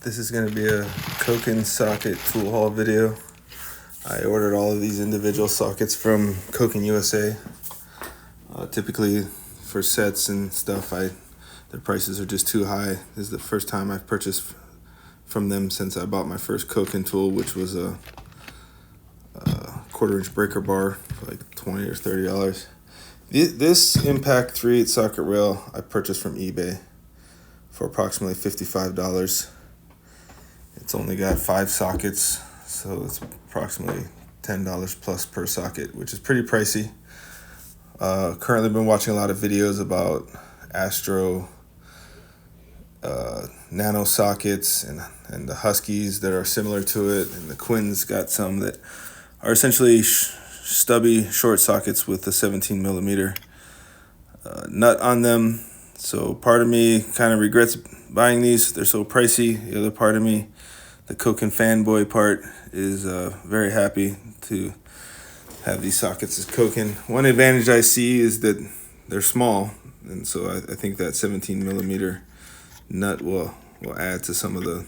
This is going to be a Koken socket tool haul video. I ordered all of these individual sockets from Koken USA. Typically for sets and stuff, their prices are just too high. This is the first time I've purchased from them since I bought my first Koken tool, which was a 1/4-inch breaker bar for like $20 or $30. This Impact 3/8 socket rail I purchased from eBay for approximately $55. It's only got 5 sockets, so it's approximately $10 plus per socket, which is pretty pricey. Currently been watching a lot of videos about Astro nano sockets and the Huskies that are similar to it, and the Quinn's got some that are essentially stubby short sockets with a 17 millimeter nut on them. So part of me kind of regrets buying these. They're so pricey. The other part of me, the Koken fanboy part, is very happy to have these sockets as Koken. One advantage I see is that they're small, and so I think that 17 millimeter nut will add to some of the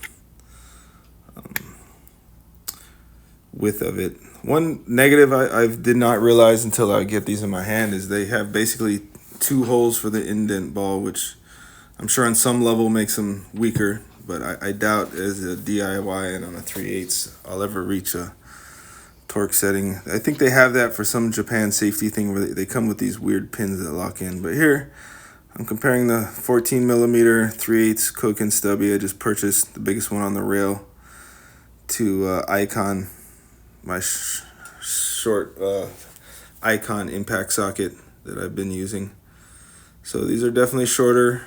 width of it. One negative I did not realize until I get these in my hand is they have basically 2 holes for the indent ball, which I'm sure on some level makes them weaker, but I doubt as a DIY and on a 3/8 I'll ever reach a torque setting. I think they have that for some Japan safety thing where they come with these weird pins that lock in. But here I'm comparing the 14 millimeter 3/8 Koken stubby I just purchased, the biggest one on the rail, to Icon, my short Icon impact socket that I've been using. So these are definitely shorter.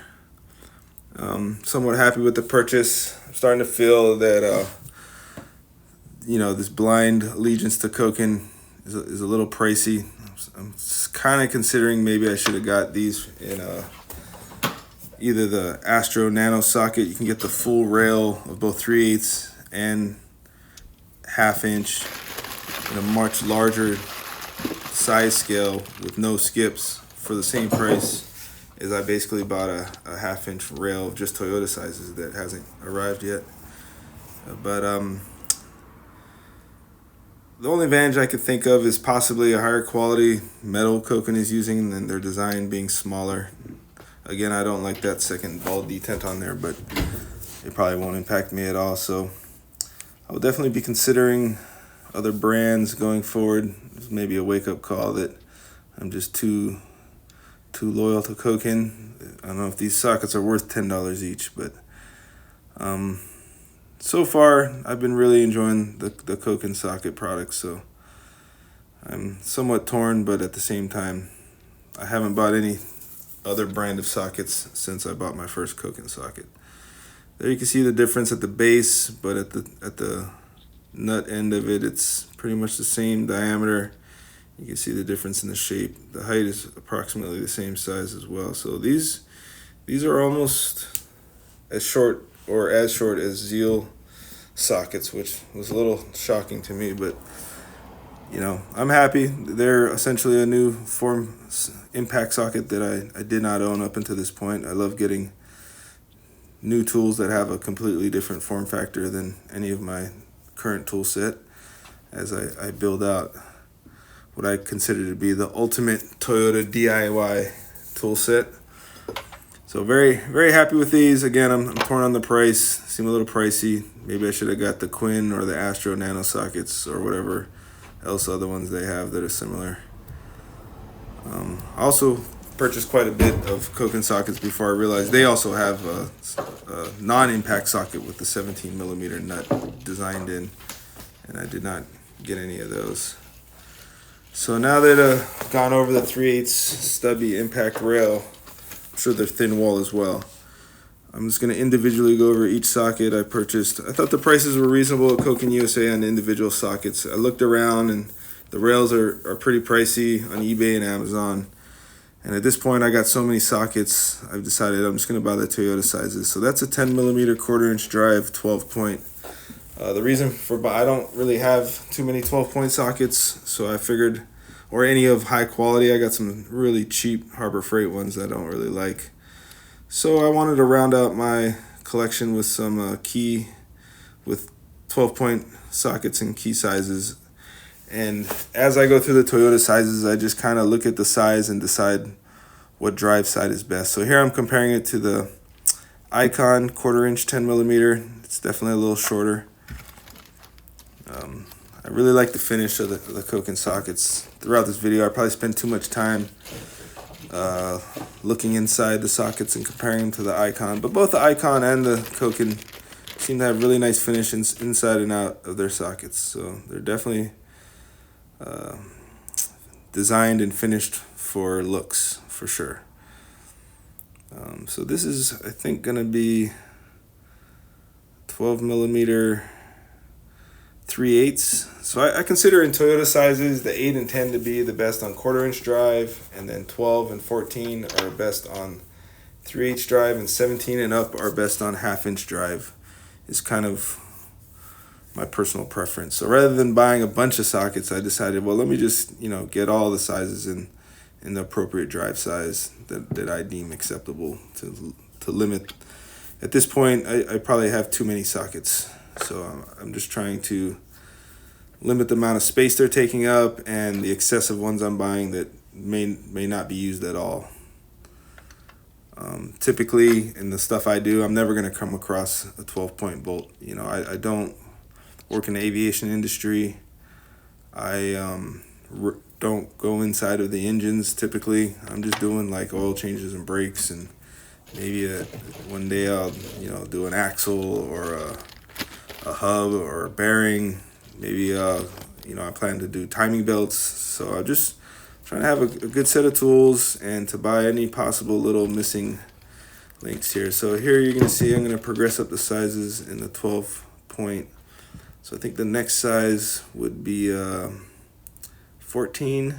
Somewhat happy with the purchase. I'm starting to feel that this blind allegiance to Koken is a little pricey. I'm kind of considering maybe I should have got these in either the Astro nano socket. You can get the full rail of both 3/8 and 1/2 inch in a much larger size scale with no skips for the same price as I basically bought a 1/2 inch rail of just Toyota sizes that hasn't arrived yet. But the only advantage I could think of is possibly a higher quality metal Koken is using than their design being smaller. Again, I don't like that second ball detent on there, but it probably won't impact me at all. So I will definitely be considering other brands going forward. It's maybe a wake-up call that I'm just too loyal to Koken. I don't know if these sockets are worth $10 each, but so far I've been really enjoying the Koken socket products. So I'm somewhat torn, but at the same time, I haven't bought any other brand of sockets since I bought my first Koken socket. There you can see the difference at the base, but at the nut end of it, it's pretty much the same diameter. You can see the difference in the shape. The height is approximately the same size as well. So these are almost as short as Zeal sockets, which was a little shocking to me, but I'm happy. They're essentially a new form impact socket that I did not own up until this point. I love getting new tools that have a completely different form factor than any of my current tool set as I build out what I consider to be the ultimate Toyota DIY tool set. So very, very happy with these. Again, I'm torn on the price. Seem a little pricey. Maybe I should have got the Quinn or the Astro nano sockets or whatever else other ones they have that are similar. I also purchased quite a bit of Koken sockets before I realized they also have a non-impact socket with the 17 millimeter nut designed in, and I did not get any of those. So now that I've gone over the 3/8 stubby impact rail, I'm sure they're thin wall as well, I'm just going to individually go over each socket I purchased. I thought the prices were reasonable at Koken USA on individual sockets. I looked around and the rails are pretty pricey on eBay and Amazon. And at this point, I got so many sockets, I've decided I'm just going to buy the Toyota sizes. So that's a 10 millimeter 1/4-inch drive 12 point. The reason for I don't really have too many 12 point sockets, so I figured, or any of high quality. I got some really cheap Harbor Freight ones that I don't really like. So I wanted to round out my collection with some key with 12-point sockets and key sizes. And as I go through the Toyota sizes, I just kind of look at the size and decide what drive side is best. So here I'm comparing it to the Icon 1/4 inch 10 millimeter. It's definitely a little shorter. I really like the finish of the Koken sockets. Throughout this video, I probably spent too much time looking inside the sockets and comparing them to the Icon. But both the Icon and the Koken seem to have really nice finish inside and out of their sockets. So they're definitely designed and finished for looks, for sure. So this is, I think, going to be 12 millimeter 3/8. So I consider in Toyota sizes the 8 and 10 to be the best on 1/4 inch drive, and then 12 and 14 are best on 3/8 drive, and 17 and up are best on 1/2 inch drive. Is kind of my personal preference. So rather than buying a bunch of sockets, I decided, well, let me just, get all the sizes in the appropriate drive size that I deem acceptable to limit. At this point, I probably have too many sockets. So I'm just trying to limit the amount of space they're taking up and the excessive ones I'm buying that may not be used at all. Typically, in the stuff I do, I'm never going to come across a 12-point bolt. I don't work in the aviation industry. I don't go inside of the engines typically. I'm just doing like oil changes and brakes, and maybe one day I'll do an axle or a hub or a bearing. Maybe I plan to do timing belts. So I'm just trying to have a good set of tools and to buy any possible little missing links here. So here you're going to see I'm going to progress up the sizes in the 12-point. So I think the next size would be 14.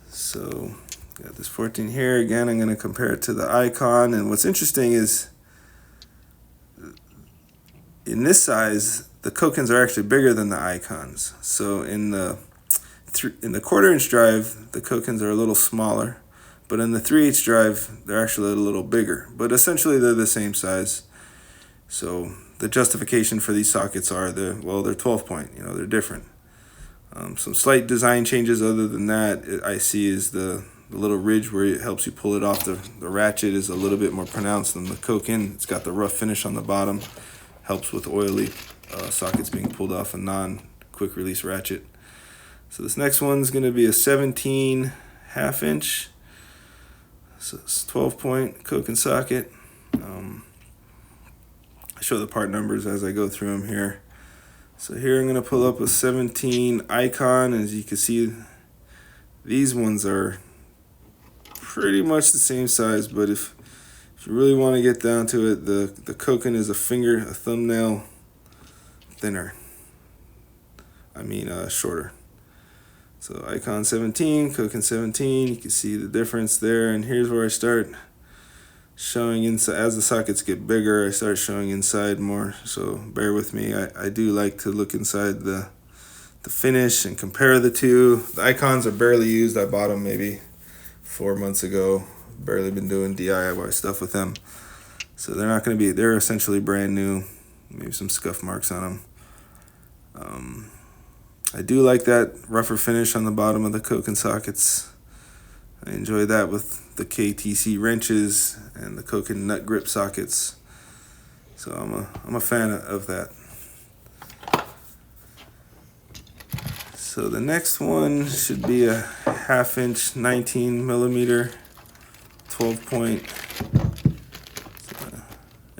So got this 14 here. Again, I'm going to compare it to the Icon. And what's interesting is in this size, the Kokens are actually bigger than the Icons. So in the 1/4 inch drive, the Kokens are a little smaller, but in the 3/8 drive, they're actually a little bigger. But essentially, they're the same size. So the justification for these sockets are they're 12-point. They're different. Some slight design changes. Other than that, I see is the little ridge where it helps you pull it off the ratchet is a little bit more pronounced than the Koken. It's got the rough finish on the bottom. Helps with oily sockets being pulled off a non-quick release ratchet. So this next one's going to be a 17 1/2 inch. So it's 12-point Koken socket. I show the part numbers as I go through them here. So here I'm going to pull up a 17 Icon. As you can see, these ones are pretty much the same size, but if you really want to get down to it, the Koken is a thumbnail thinner. Shorter. So Icon 17, Koken 17, you can see the difference there. And here's where I start showing inside. As the sockets get bigger, I start showing inside more. So bear with me. I do like to look inside the finish and compare the two. The Icons are barely used. I bought them maybe 4 months ago. Barely been doing DIY stuff with them. So they're essentially brand new. Maybe some scuff marks on them. I do like that rougher finish on the bottom of the Koken sockets. I enjoy that with the KTC wrenches and the Koken nut grip sockets. So I'm a fan of that. So the next one should be a 1/2 inch 19 millimeter 12-point.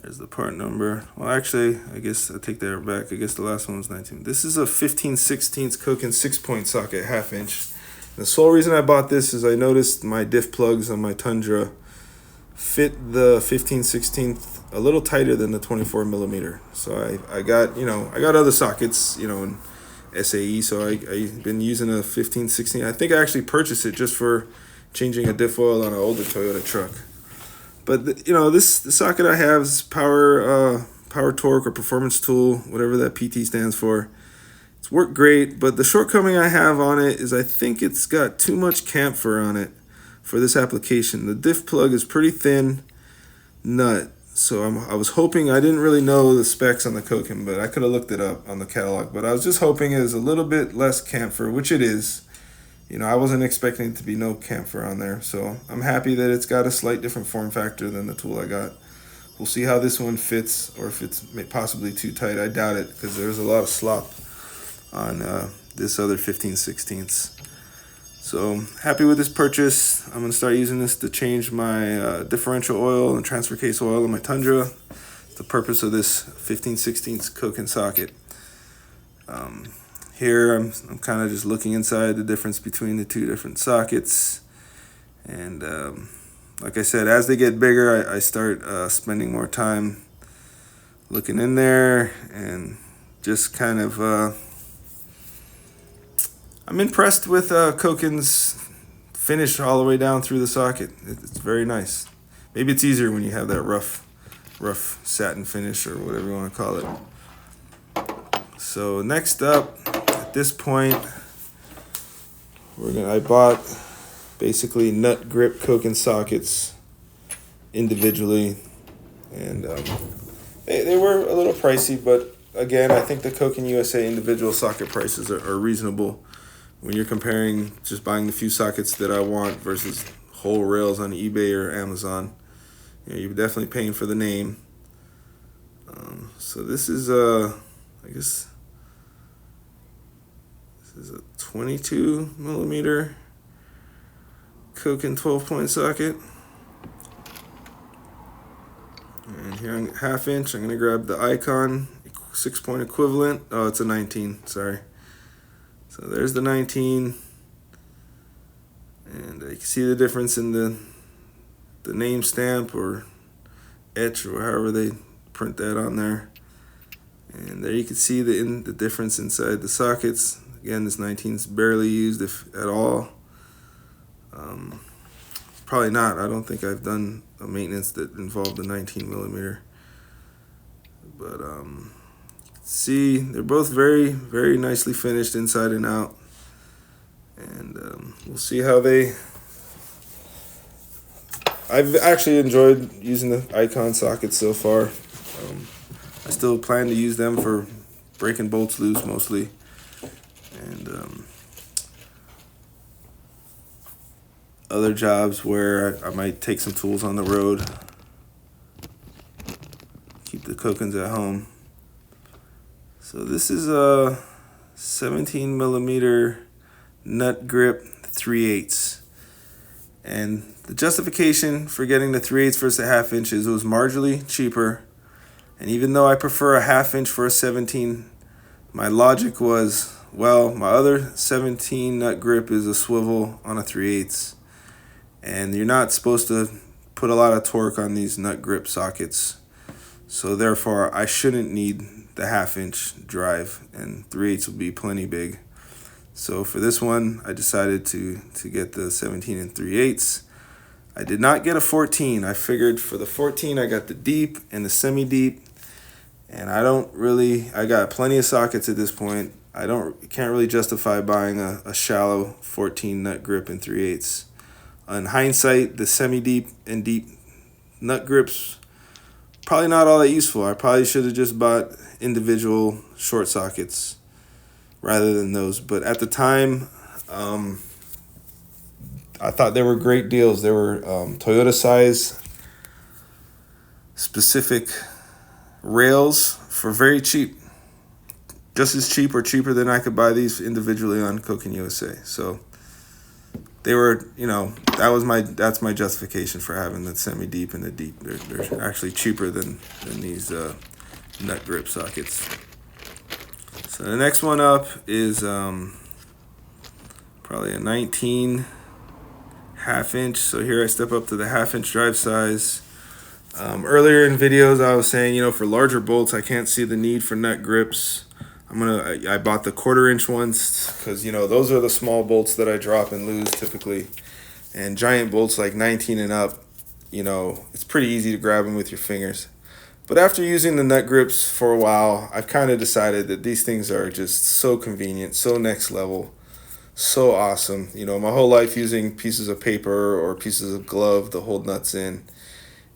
There's the part number. Well, actually, I guess I take that back. I guess the last one was 19. This is a 15/16 Koken 6-point socket, 1/2 inch. The sole reason I bought this is I noticed my diff plugs on my Tundra fit the 15/16 a little tighter than the 24 millimeter. So I got other sockets, in SAE. So I've been using a 15/16. I think I actually purchased it just for changing a diff oil on an older Toyota truck. But the socket I have is power torque or performance tool, whatever that PT stands for. It's worked great, but the shortcoming I have on it is I think it's got too much camphor on it for this application. The diff plug is pretty thin nut, So I was hoping, I didn't really know the specs on the Koken, but I could have looked it up on the catalog. But I was just hoping it was a little bit less camphor, which it is. You know, I wasn't expecting it to be no camphor on there. So I'm happy that it's got a slight different form factor than the tool I got. We'll see how this one fits, or if it's possibly too tight. I doubt it, because there's a lot of slop on this other 15/16. So happy with this purchase. I'm gonna start using this to change my differential oil and transfer case oil in my Tundra. The purpose of this 15/16 Koken socket. Here I'm kind of just looking inside the difference between the two different sockets, and like I said, as they get bigger, I start spending more time looking in there, and just kind of I'm impressed with Koken's finish all the way down through the socket. It's very nice. Maybe it's easier when you have that rough satin finish, or whatever you want to call it. So next up, at this point, I bought basically nut grip Koken sockets individually, and they were a little pricey, but again, I think the Koken USA individual socket prices are reasonable when you're comparing just buying the few sockets that I want versus whole rails on eBay or Amazon. You know, you're definitely paying for the name. So this is I guess this is a 22 millimeter Koken 12-point socket. And here on 1/2 inch, I'm gonna grab the Icon 6-point equivalent. Oh, it's a 19, sorry. So there's the 19, and you can see the difference in the name stamp or etch, or however they print that on there. And there you can see the difference inside the sockets. Again, this 19 is barely used, if at all. Probably not. I don't think I've done a maintenance that involved the 19 millimeter. But see, they're both very, very nicely finished inside and out. And we'll see how they... I've actually enjoyed using the Icon sockets so far. I still plan to use them for breaking bolts loose mostly. And other jobs where I might take some tools on the road. Keep the Kokens at home. So this is a 17 millimeter nut grip 3/8. And the justification for getting the 3/8 versus a 1/2 inch is it was marginally cheaper. And even though I prefer a 1/2 inch for a 17, my logic was, well, my other 17 nut grip is a swivel on a 3/8. And you're not supposed to put a lot of torque on these nut grip sockets. So therefore, I shouldn't need the 1/2 inch drive, and 3/8 will be plenty big. So for this one, I decided to get the 17 and 3/8. I did not get a 14. I figured for the 14, I got the deep and the semi-deep, and I got plenty of sockets at this point. Can't really justify buying a shallow 14 nut grip and 3/8. In hindsight, the semi-deep and deep nut grips, probably not all that useful. I probably should have just bought individual short sockets rather than those. But at the time, I thought they were great deals. They were Toyota size specific rails for very cheap. Just as cheap or cheaper than I could buy these individually on Koken USA. So they were, that's my justification for having the semi-deep and the deep. They're actually cheaper than these nut grip sockets. So the next one up is probably a 19 1/2 inch. So here I step up to the 1/2 inch drive size. Earlier in videos I was saying, for larger bolts I can't see the need for nut grips. I bought the 1/4 inch ones because those are the small bolts that I drop and lose typically, and giant bolts like 19 and up, it's pretty easy to grab them with your fingers. But after using the nut grips for a while, I've kind of decided that these things are just so convenient, so next level, so awesome. My whole life using pieces of paper or pieces of glove to hold nuts in,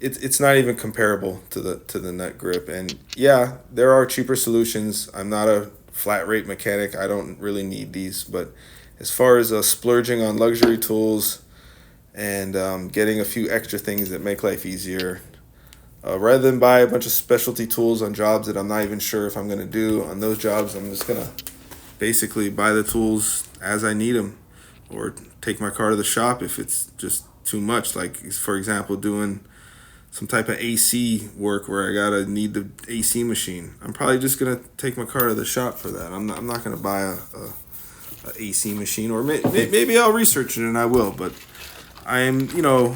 it's not even comparable to the nut grip. And yeah, there are cheaper solutions. I'm not a flat rate mechanic. I don't really need these. But as far as splurging on luxury tools and getting a few extra things that make life easier, rather than buy a bunch of specialty tools on jobs that I'm not even sure if I'm going to do, on those jobs, I'm just going to basically buy the tools as I need them, or take my car to the shop if it's just too much. Like, for example, doing some type of AC work where I gotta need the AC machine. I'm probably just gonna take my car to the shop for that. I'm not gonna buy a AC machine, or maybe I'll research it and I will. But I'm,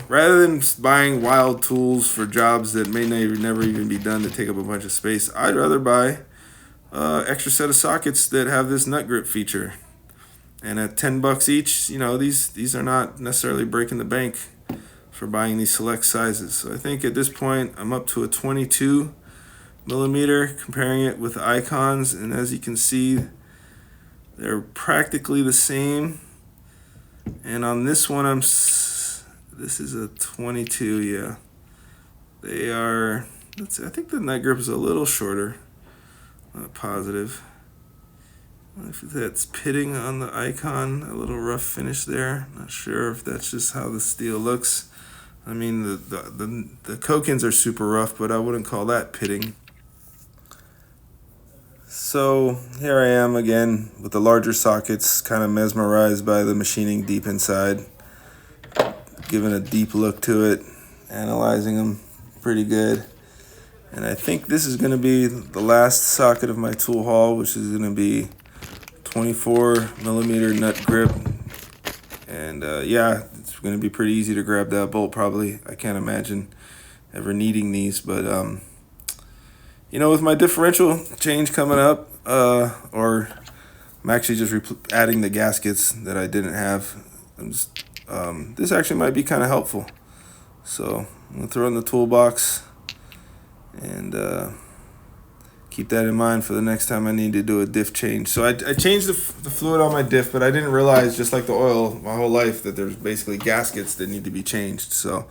rather than buying wild tools for jobs that may never even be done to take up a bunch of space, I'd rather buy extra set of sockets that have this nut grip feature. And at $10 each, these are not necessarily breaking the bank for buying these select sizes. So I think at this point I'm up to a 22 millimeter, comparing it with the Icons, and as you can see, they're practically the same. And on this one, this is a 22, yeah. They are, let's see, I think the nut grip is a little shorter, not positive. If that's pitting on the Icon, a little rough finish there. Not sure if that's just how the steel looks. I mean, the Kokens are super rough, but I wouldn't call that pitting. So here I am again with the larger sockets, kind of mesmerized by the machining deep inside, giving a deep look to it, analyzing them pretty good. And I think this is going to be the last socket of my tool haul, which is going to be 24 millimeter nut grip. And yeah, it's going to be pretty easy to grab that bolt probably. I can't imagine ever needing these, but with my differential change coming up, or I'm actually just adding the gaskets that I didn't have. This actually might be kind of helpful. So I'm going to throw it in the toolbox and keep that in mind for the next time I need to do a diff change. So I changed the fluid on my diff, but I didn't realize, just like the oil my whole life, that there's basically gaskets that need to be changed. So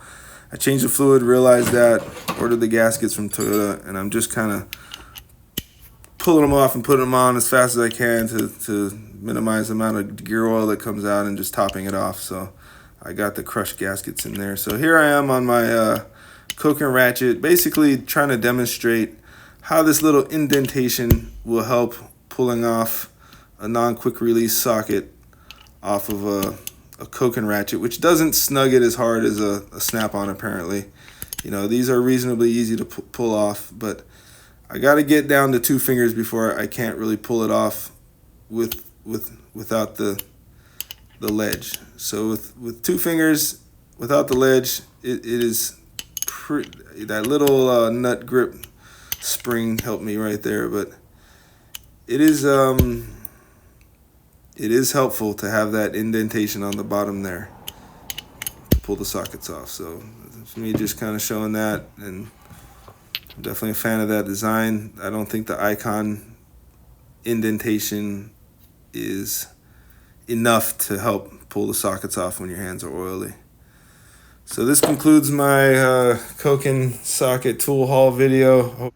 I changed the fluid, realized that, ordered the gaskets from Toyota, and I'm just kind of pulling them off and putting them on as fast as I can to minimize the amount of gear oil that comes out, and just topping it off. So I got the crushed gaskets in there. So here I am on my Koken ratchet, basically trying to demonstrate how this little indentation will help pulling off a non-quick release socket off of a Koken ratchet, which doesn't snug it as hard as a snap-on apparently. These are reasonably easy to pull off, but I got to get down to 2 fingers before I can't really pull it off without the ledge. So with 2 fingers without the ledge, it is that little nut grip spring helped me right there, but it is helpful to have that indentation on the bottom there to pull the sockets off. So it's me just kind of showing that, and I'm definitely a fan of that design. I don't think the Icon indentation is enough to help pull the sockets off when your hands are oily. So this concludes my Koken socket tool haul video.